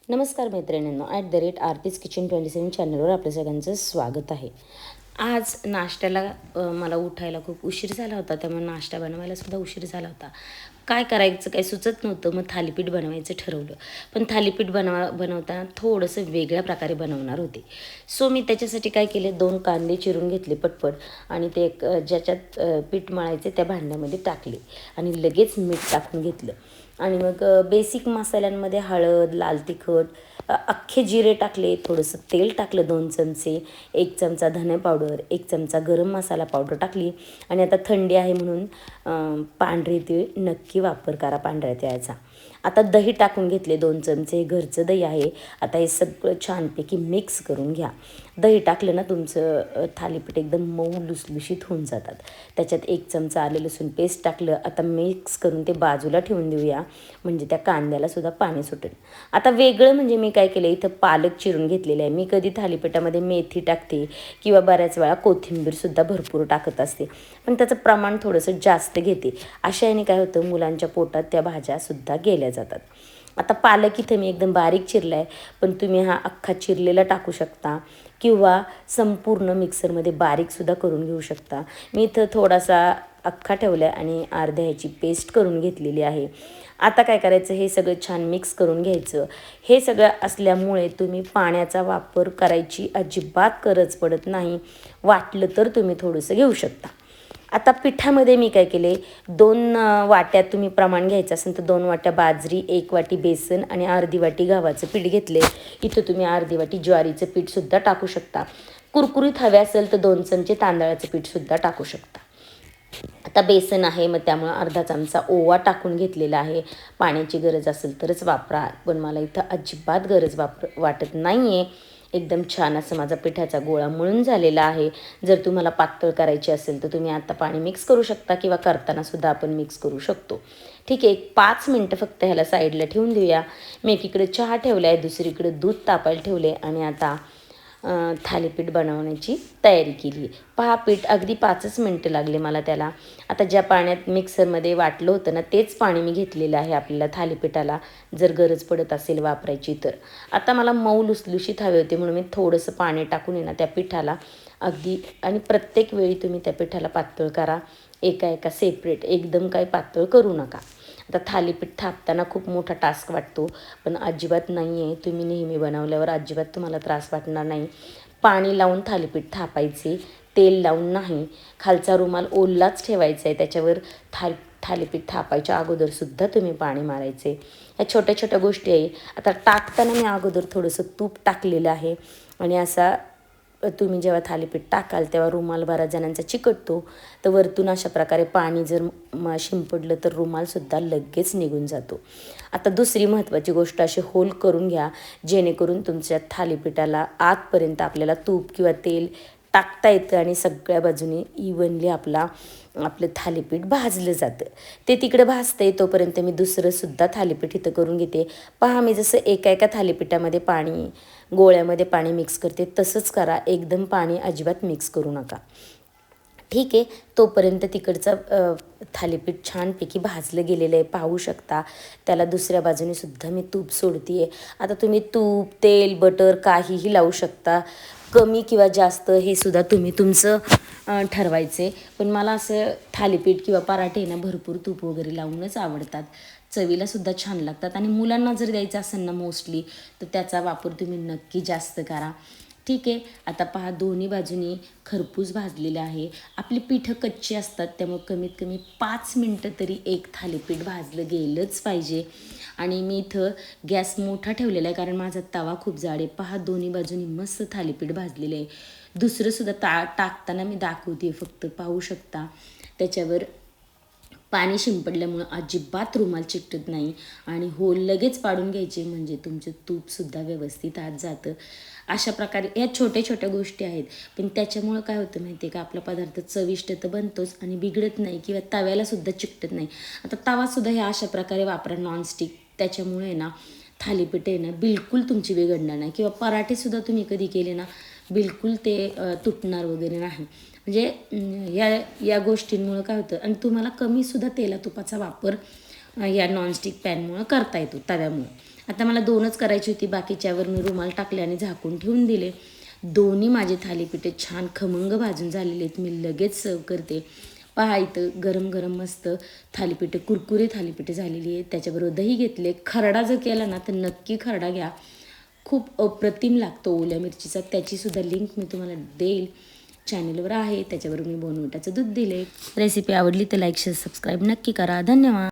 नमस्कार मैत्रिणींनो, @आरतीज किचन 27 चॅनलवर आपल्या सगळ्यांचं स्वागत आहे. आज नाश्त्याला मला उठायला खूप उशीर झाला होता, त्यामुळे नाश्ता बनवायला सुद्धा उशीर झाला होता. काय करायचं काही सुचत नव्हतं, मग थालीपीठ बनवायचं ठरवलं. पण थालीपीठ बनवताना थोडंसं वेगळ्या प्रकारे बनवणार होते. सो मी त्याच्यासाठी काय केले, 2 कांदे चिरून घेतले पटपट आणि ते ज्याच्यात पीठ मळायचे त्या भांड्यामध्ये टाकले आणि लगेच मीठ टाकून घेतलं. आणि मग बेसिक मसाल्यांमध्ये हळद, लाल तिखट, अख्खे जिरे टाकले, थोडंसं तेल टाकलं 2 चमचे, 1 चमचा धने पावडर, 1 चमचा गरम मसाला पावडर टाकली. आणि आता थंडी आहे म्हणून पांढरे तीळ नक्की वापर करा पांढऱ्या तिळाचा. आता दही टाकून घेतले 2 चमचे, घरचं दही आहे. आता हे सगळं छानपैकी मिक्स करून घ्या. दही टाकलं ना तुमचं थालीपीठ एकदम मऊ लुसलुशीत होऊन जातात. त्याच्यात 1 चमचा आलं लसूण पेस्ट टाकलं. आता मिक्स करून ते बाजूला ठेवून देऊया, म्हणजे त्या कांद्याला सुद्धा पाणी सुटेल. आता वेगळं म्हणजे मी काय केलं, इथं पालक चिरून घेतलेलं आहे. मी कधी थालीपीठामध्ये मेथी टाकते किंवा बऱ्याच वेळा कोथिंबीरसुद्धा भरपूर टाकत असते, पण त्याचं प्रमाण थोडंसं जास्त घेते. अशा याने काय होतं, मुलांच्या पोटात त्या भाज्यासुद्धा गेल्या जातात. आता पालक इथं मी एकदम बारीक चिरला आहे, पण तुम्ही हा अख्खा चिरलेला टाकू शकता किंवा संपूर्ण मिक्सरमध्ये बारीकसुद्धा करून घेऊ शकता. मी इथं थोडासा अख्खा ठेवला आहे आणि अर्ध्या ह्याची पेस्ट करून घेतलेली आहे. आता काय करायचं, हे सगळं छान मिक्स करून घ्यायचं. हे सगळं असल्यामुळे तुम्ही पाण्याचा वापर करायची अजिबात गरज पडत नाही. वाटलं तर तुम्ही थोडंसं घेऊ शकता. आता पिठामध्ये मी काय केले, 2 वाट्या तुम्ही प्रमाण घ्यायचं असेल तर 2 वाट्या बाजरी, 1 वाटी बेसन आणि अर्धी वाटी गव्हाचं पीठ घेतले. इथं तुम्ही अर्धी वाटी ज्वारीचं पीठसुद्धा टाकू शकता. कुरकुरीत हवे असेल तर 2 चमचे तांदळाचं पीठसुद्धा टाकू शकता. आता बेसन आहे, मग त्यामुळं अर्धा चमचा ओवा टाकून घेतलेला आहे. पाण्याची गरज असेल तरच वापरा, पण मला इथं अजिबात गरज वाटत नाही आहे. एकदम छान असं माझा पिठाचा गोळा मळून झालेला आहे. जर तुम्हाला पातळ करायची असेल तर तुम्ही आता पाणी मिक्स करू शकता किंवा करतानासुद्धा आपण मिक्स करू शकतो. ठीक आहे, 5 मिनटं फक्त ह्याला साईडला ठेवून देऊया. मी एकीकडे चहा ठेवला आहे, दुसरीकडे दूध तापायला ठेवले आणि आता थालीपीठ बनवण्याची तयारी केली आहे. पहा, पीठ अगदी 5च मिनटं लागले मला त्याला. आता ज्या पाण्यात मिक्सरमध्ये वाटलं होतं ना, तेच पाणी मी घेतलेलं आहे आपल्याला थालीपीठाला, जर गरज पडत असेल वापरायची तर. आता मला मऊ लुसलुशीत हवे होते म्हणून मी थोडंसं पाणी टाकून ना त्या पिठाला अगदी, आणि प्रत्येक वेळी तुम्ही त्या पिठाला पातळ करा, एका सेपरेट, एकदम काही पातळ करू नका. आता थालीपीठ थापताना खूप मोठा टास्क वाटतो, पण अजिबात नाही आहे. तुम्ही नेहमी बनवल्यावर अजिबात तुम्हाला त्रास वाटणार नाही. पाणी लावून थालीपीठ थापायचे, तेल लावून नाही. खालचा रुमाल ओलाच ठेवायचा आहे, त्याच्यावर थालीपीठ थापायच्या अगोदरसुद्धा तुम्ही पाणी मारायचे. ह्या छोट्या छोट्या गोष्टी आहे. आता टाकताना मी अगोदर थोडंसं तूप टाकलेलं आहे आणि असा तुम्ही जेव्हा थालीपीठ टाकाल तेव्हा रुमाल बऱ्याच जणांचा चिकटतो, तर वरतून अशा प्रकारे पाणी जर शिंपडलं तर रुमालसुद्धा लगेच निघून जातो. आता दुसरी महत्त्वाची गोष्ट, अशी होल करून घ्या जेणेकरून तुमच्या थालीपीठाला आतपर्यंत आपल्याला तूप किंवा तेल टाकता येतं आणि सगळ्या बाजूनी इव्हनली आपलं थालीपीठ भाजलं जातं. ते तिकडे भाजतं तोपर्यंत मी दुसरंसुद्धा थालीपीठ इथं करून घेते. पहा, मी जसं एका थालीपीठामध्ये गोळ्यामध्ये पाणी मिक्स करते तसंच करा. एकदम पाणी अजिबात मिक्स करू नका. ठीक आहे, तोपर्यंत तिकडचं थालीपीठ छानपैकी भाजलं गेलेलं आहे, पाहू शकता. त्याला दुसऱ्या बाजूने सुद्धा मी तूप सोडते आहे. आता तुम्ही तूप, तेल, बटर काहीही लावू शकता, कमी किंवा जास्त हे सुद्धा तुम्ही तुमचं ठरवायचे. पण मला असं थालीपीठ किंवा पराठे ना भरपूर तूप वगैरे लावूनच आवडतात. चवीलासुद्धा छान लागतात आणि मुलांना जर द्यायचं असेल ना मोस्टली, तर त्याचा वापर तुम्ही नक्की जास्त करा. ठीक आहे, आता पहा, दोन्ही बाजूनी खरपूस भाजलेलं आहे. आपली पिठं कच्ची असतात, त्यामुळे कमीत कमी 5 मिनटं तरी एक थालीपीठ भाजलं गेलंच पाहिजे. आणि मी इथं गॅस मोठा ठेवलेला आहे कारण माझा तवा खूप जाड आहे. पहा, दोन्ही बाजूनी मस्त थालीपीठ भाजलेलं आहे. दुसरंसुद्धा टाकताना मी दाखवते, फक्त पाहू शकता. त्याच्यावर पाणी शिंपडल्यामुळं अजिबात रुमाल चिकटत नाही आणि होल लगेच पाडून घ्यायचे, म्हणजे तुमचं तूपसुद्धा व्यवस्थित आत जातं. अशा प्रकारे या छोट्या छोट्या गोष्टी आहेत, पण त्याच्यामुळं काय होतं माहिती आहे का, आपला पदार्थ चविष्ट तर बनतोच आणि बिघडत नाही किंवा तव्यालासुद्धा चिकटत नाही. आता तवासुद्धा ह्या अशा प्रकारे वापरा, नॉनस्टिक. त्याच्यामुळे ना थालीपीठ आहे ना बिलकुल तुमची बिघडणार नाही, किंवा पराठेसुद्धा तुम्ही कधी केले ना बिलकुल ते तुटणार वगैरे नाही. म्हणजे या गोष्टींमुळं काय होतं, आणि तुम्हाला कमीसुद्धा तुपाचा वापर या नॉनस्टिक पॅनमुळं करता येतो, तव्यामुळं. आता मला 2च करायची होती, बाकीच्यावर मी रुमाल टाकले आणि झाकून ठेवून दिले. दोन्ही माझे थालीपीठे छान खमंग भाजून झालेले आहेत. मी लगेच सर्व करते. पहा इथं गरम गरम मस्त थालीपीठे, कुरकुरे थालीपीठे झालेली आहेत. त्याच्याबरोबर दही घेतले. खरडा जर केला ना तर नक्की खरडा घ्या, खूप अप्रतिम लागतो ओल्या मिरचीचा. त्याचीसुद्धा लिंक मी तुम्हाला देईल, चॅनलवर आहे. त्याच्याबरोबर मी बोर्नव्हिटाचं दूध दिले. रेसिपी आवडली तर लाईक शेअर सबस्क्राईब नक्की करा. धन्यवाद.